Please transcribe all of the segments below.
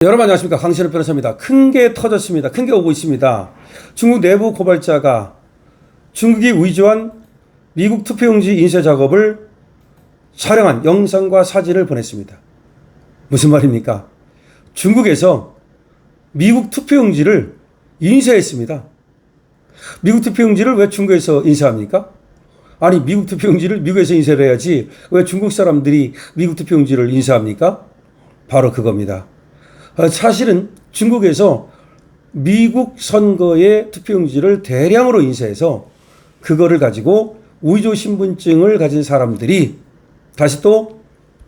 여러분 안녕하십니까, 강신업 변호사입니다. 큰 게 터졌습니다. 큰 게 오고 있습니다. 중국 내부 고발자가 중국이 위조한 미국 투표용지 인쇄 작업을 촬영한 영상과 사진을 보냈습니다. 무슨 말입니까? 중국에서 미국 투표용지를 인쇄했습니다. 미국 투표용지를 왜 중국에서 인쇄합니까? 아니, 미국 투표용지를 미국에서 인쇄를 해야지 왜 중국 사람들이 미국 투표용지를 인쇄합니까? 바로 그겁니다. 사실은 중국에서 미국 선거의 투표용지를 대량으로 인쇄해서 그거를 가지고 위조 신분증을 가진 사람들이 다시 또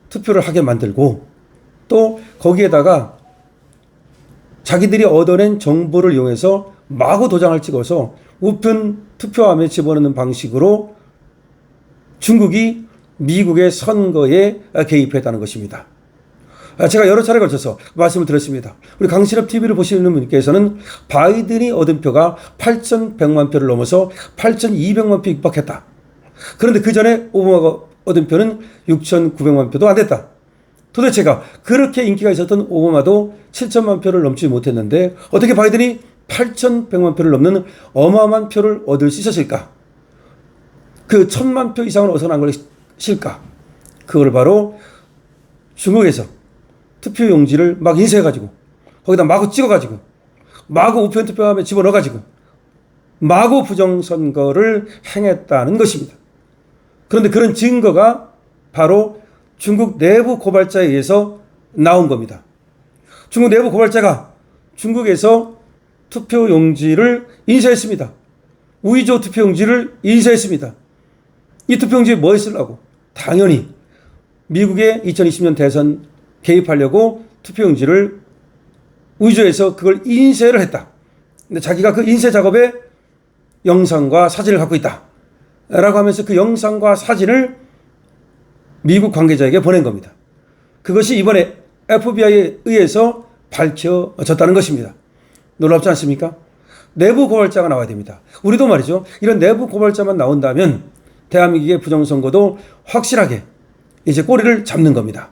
투표를 하게 만들고, 또 거기에다가 자기들이 얻어낸 정보를 이용해서 마구 도장을 찍어서 우편 투표함에 집어넣는 방식으로 중국이 미국의 선거에 개입했다는 것입니다. 제가 여러 차례 걸쳐서 말씀을 드렸습니다. 우리 강신업 TV를 보시는 분께서는 바이든이 얻은 표가 8,100만 표를 넘어서 8,200만 표 육박했다. 그런데 그 전에 오바마가 얻은 표는 6,900만 표도 안 됐다. 도대체가 그렇게 인기가 있었던 오바마도 7천만 표를 넘지 못했는데 어떻게 바이든이 8,100만 표를 넘는 어마어마한 표를 얻을 수 있었을까? 그 1,000만 표 이상을 어디서 난 것일까? 그걸 바로 중국에서 투표용지를 막 인쇄해가지고 거기다 마구 찍어가지고 마구 우편 투표함에 집어넣어가지고 마구 부정선거를 행했다는 것입니다. 그런데 그런 증거가 바로 중국 내부 고발자에 의해서 나온 겁니다. 중국 내부 고발자가 중국에서 투표용지를 인쇄했습니다. 위조 투표용지를 인쇄했습니다. 이 투표용지에 뭐 쓰려고? 당연히 미국의 2020년 대선 개입하려고 투표용지를 위조해서 그걸 인쇄를 했다. 근데 자기가 그 인쇄 작업에 영상과 사진을 갖고 있다 라고 하면서 그 영상과 사진을 미국 관계자에게 보낸 겁니다. 그것이 이번에 FBI에 의해서 밝혀졌다는 것입니다. 놀랍지 않습니까? 내부 고발자가 나와야 됩니다. 우리도 말이죠, 이런 내부 고발자만 나온다면 대한민국의 부정선거도 확실하게 이제 꼬리를 잡는 겁니다.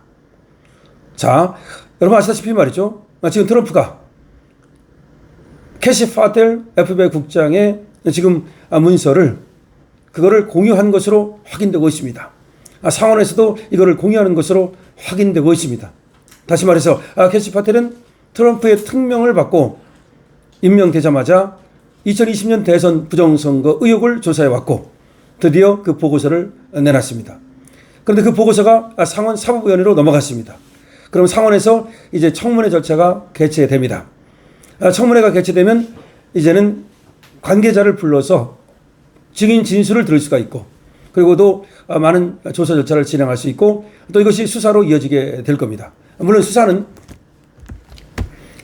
자, 여러분 아시다시피 말이죠, 지금 트럼프가 캐시 파텔 FBI 국장의 지금 문서를 그거를 공유한 것으로 확인되고 있습니다. 상원에서도 이거를 공유하는 것으로 확인되고 있습니다. 다시 말해서 캐시 파텔은 트럼프의 특명을 받고 임명되자마자 2020년 대선 부정선거 의혹을 조사해 왔고 드디어 그 보고서를 내놨습니다. 그런데 그 보고서가 상원 사법위원회로 넘어갔습니다. 그럼 상원에서 이제 청문회 절차가 개최됩니다. 청문회가 개최되면 이제는 관계자를 불러서 증인 진술을 들을 수가 있고, 그리고 또 많은 조사 절차를 진행할 수 있고, 또 이것이 수사로 이어지게 될 겁니다. 물론 수사는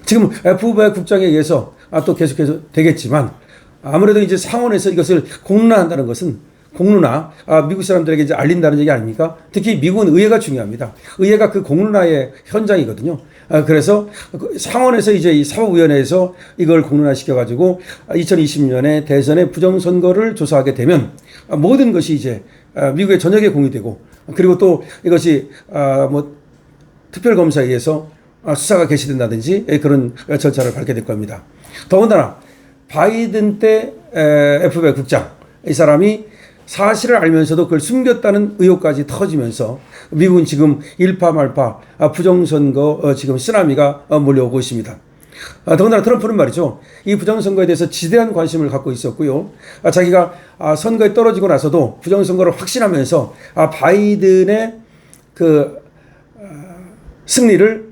지금 FBI 국장에 의해서 또 계속해서 되겠지만, 아무래도 이제 상원에서 이것을 공론화한다는 것은 공론화, 미국 사람들에게 이제 알린다는 얘기 아닙니까? 특히 미국은 의회가 중요합니다. 의회가 그 공론화의 현장이거든요. 그래서 상원에서 이제 이 사법위원회에서 이걸 공론화시켜가지고 2020년에 대선의 부정선거를 조사하게 되면 모든 것이 이제 미국의 전역에 공유되고, 그리고 또 이것이 뭐 특별검사에 의해서 수사가 개시된다든지 그런 절차를 밟게 될 겁니다. 더군다나 바이든 때 FBI 국장, 이 사람이 사실을 알면서도 그걸 숨겼다는 의혹까지 터지면서 미국은 지금 일파만파 부정선거 지금 쓰나미가 몰려오고 있습니다. 더군다나 트럼프는 말이죠, 이 부정선거에 대해서 지대한 관심을 갖고 있었고요. 자기가 선거에 떨어지고 나서도 부정선거를 확신하면서 바이든의 그 승리를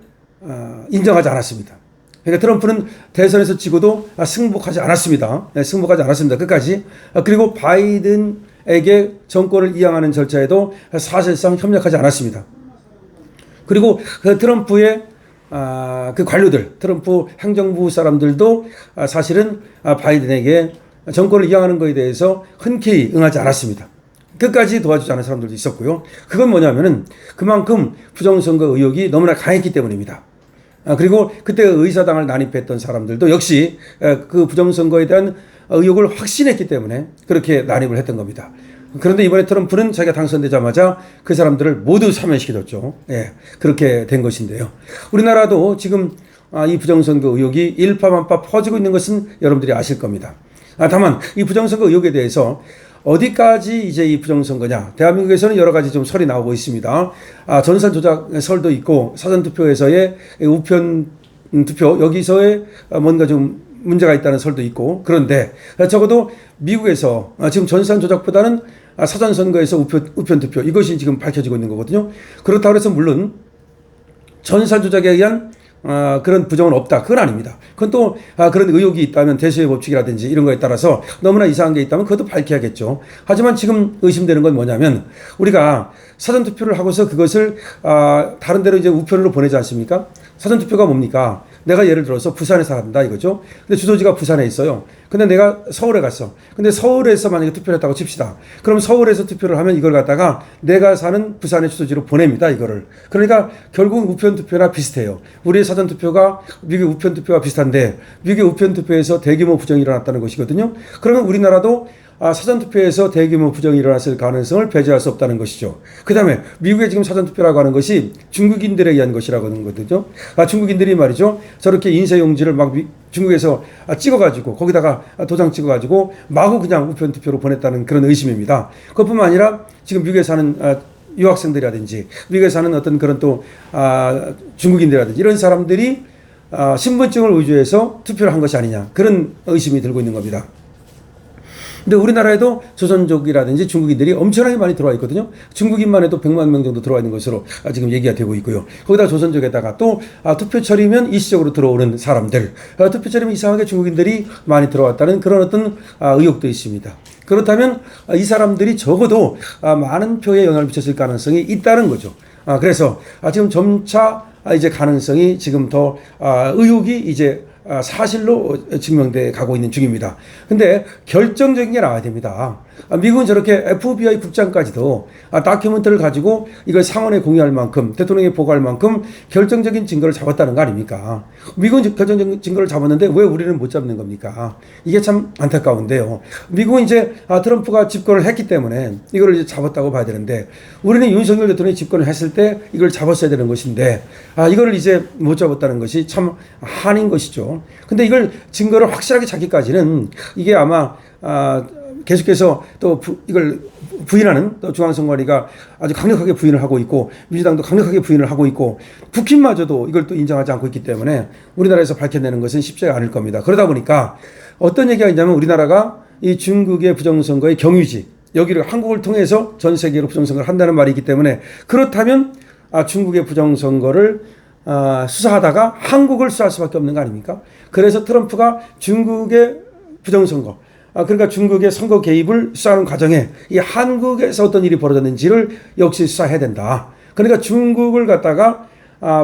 인정하지 않았습니다. 그러니까 트럼프는 대선에서 지고도 승복하지 않았습니다. 승복하지 않았습니다. 끝까지. 그리고 바이든에게 정권을 이양하는 절차에도 사실상 협력하지 않았습니다. 그리고 그 트럼프의 그 관료들, 트럼프 행정부 사람들도 사실은 바이든에게 정권을 이양하는 것에 대해서 흔쾌히 응하지 않았습니다. 끝까지 도와주지 않은 사람들도 있었고요. 그건 뭐냐면은 그만큼 부정선거 의혹이 너무나 강했기 때문입니다. 그리고 그때 의사당을 난입했던 사람들도 역시 그 부정선거에 대한 의혹을 확신했기 때문에 그렇게 난입을 했던 겁니다. 그런데 이번에 트럼프는 자기가 당선되자마자 그 사람들을 모두 사면시켜줬죠. 예, 그렇게 된 것인데요. 우리나라도 지금 이 부정선거 의혹이 일파만파 퍼지고 있는 것은 여러분들이 아실 겁니다. 다만 이 부정선거 의혹에 대해서 어디까지 이제 이 부정선거냐? 대한민국에서는 여러 가지 좀 설이 나오고 있습니다. 전산 조작 설도 있고 사전투표에서의 우편 투표 여기서의 뭔가 좀 문제가 있다는 설도 있고, 그런데 적어도 미국에서 지금 전산 조작보다는 사전선거에서 우편 투표 이것이 지금 밝혀지고 있는 거거든요. 그렇다고 해서 물론 전산 조작에 의한 그런 부정은 없다. 그건 아닙니다. 그건 또 그런 의혹이 있다면 대수의 법칙이라든지 이런 거에 따라서 너무나 이상한 게 있다면 그것도 밝혀야겠죠. 하지만 지금 의심되는 건 뭐냐면 우리가 사전투표를 하고서 그것을 다른 데로 이제 우편으로 보내지 않습니까? 사전투표가 뭡니까? 내가 예를 들어서 부산에 산다 이거죠. 근데 주소지가 부산에 있어요. 근데 내가 서울에 갔어. 근데 서울에서 만약에 투표를 했다고 칩시다. 그럼 서울에서 투표를 하면 이걸 갖다가 내가 사는 부산의 주소지로 보냅니다. 이거를. 그러니까 결국 우편 투표나 비슷해요. 우리의 사전 투표가 미국 우편 투표와 비슷한데 미국의 우편 투표에서 대규모 부정이 일어났다는 것이거든요. 그러면 우리나라도 사전투표에서 대규모 부정이 일어났을 가능성을 배제할 수 없다는 것이죠. 그 다음에 미국의 지금 사전투표라고 하는 것이 중국인들에 의한 것이라고 하는 거거든요. 중국인들이 말이죠. 저렇게 인쇄용지를 막 중국에서 찍어가지고 거기다가 도장 찍어가지고 마구 그냥 우편투표로 보냈다는 그런 의심입니다. 그것뿐만 아니라 지금 미국에 사는 유학생들이라든지 미국에 사는 어떤 그런 또 중국인들이라든지 이런 사람들이 신분증을 위조해서 투표를 한 것이 아니냐 그런 의심이 들고 있는 겁니다. 근데 우리나라에도 조선족이라든지 중국인들이 엄청나게 많이 들어와 있거든요. 중국인만 해도 100만 명 정도 들어와 있는 것으로 지금 얘기가 되고 있고요. 거기다 조선족에다가 또 투표철이면 일시적으로 들어오는 사람들, 투표철이면 이상하게 중국인들이 많이 들어왔다는 그런 어떤 의혹도 있습니다. 그렇다면 이 사람들이 적어도 많은 표에 영향을 미쳤을 가능성이 있다는 거죠. 그래서 지금 점차 이제 가능성이 지금 더 의혹이 이제 사실로 증명돼 가고 있는 중입니다. 근데 결정적인 게 나와야 됩니다. 미국은 저렇게 FBI 국장까지도 다큐멘터를 가지고 이걸 상원에 공유할 만큼 대통령에 보고할 만큼 결정적인 증거를 잡았다는 거 아닙니까? 미국은 결정적인 증거를 잡았는데 왜 우리는 못 잡는 겁니까? 이게 참 안타까운데요. 미국은 이제 트럼프가 집권을 했기 때문에 이걸 이제 잡았다고 봐야 되는데 우리는 윤석열 대통령이 집권을 했을 때 이걸 잡았어야 되는 것인데 이거를 이제 못 잡았다는 것이 참 한인 것이죠. 근데 이걸 증거를 확실하게 찾기까지는 이게 아마 계속해서 또 이걸 부인하는 또 중앙선관위가 아주 강력하게 부인을 하고 있고 민주당도 강력하게 부인을 하고 있고 북한마저도 이걸 또 인정하지 않고 있기 때문에 우리나라에서 밝혀내는 것은 쉽지가 않을 겁니다. 그러다 보니까 어떤 얘기가 있냐면 우리나라가 이 중국의 부정선거의 경유지 여기를 한국을 통해서 전 세계로 부정선거를 한다는 말이 있기 때문에 그렇다면 중국의 부정선거를 수사하다가 한국을 수사할 수밖에 없는 거 아닙니까? 그래서 트럼프가 중국의 부정선거 그러니까 중국의 선거 개입을 수사하는 과정에 이 한국에서 어떤 일이 벌어졌는지를 역시 수사해야 된다. 그러니까 중국을 갖다가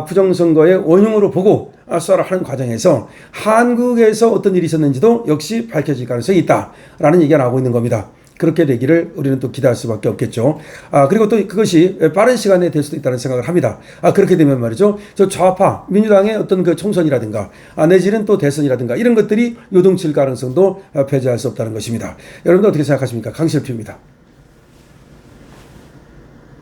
부정선거의 원흉으로 보고 수사를 하는 과정에서 한국에서 어떤 일이 있었는지도 역시 밝혀질 가능성이 있다라는 얘기가 나오고 있는 겁니다. 그렇게 되기를 우리는 또 기대할 수밖에 없겠죠. 그리고 또 그것이 빠른 시간에 될 수도 있다는 생각을 합니다. 그렇게 되면 말이죠. 저 좌파, 민주당의 어떤 그 총선이라든가, 내지는 또 대선이라든가, 이런 것들이 요동칠 가능성도 배제할 수 없다는 것입니다. 여러분들 어떻게 생각하십니까? 강실표입니다.